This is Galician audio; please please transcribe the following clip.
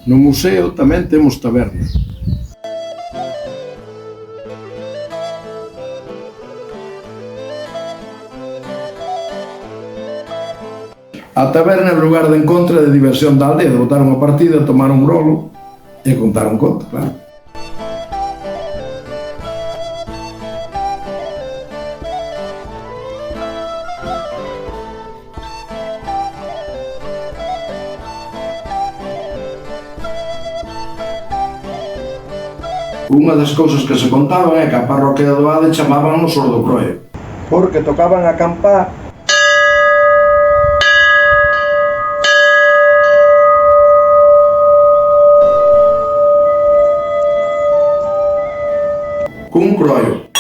No museo tamén temos taberna. A taberna é o lugar de encontro e de diversión da aldea, de botar unha partida, tomar un brolo e contar un conto, claro. Unha das cousas que se contaban é que a parroquia do Ade chamaban o Sordocroio, porque tocaban a campá cun croio.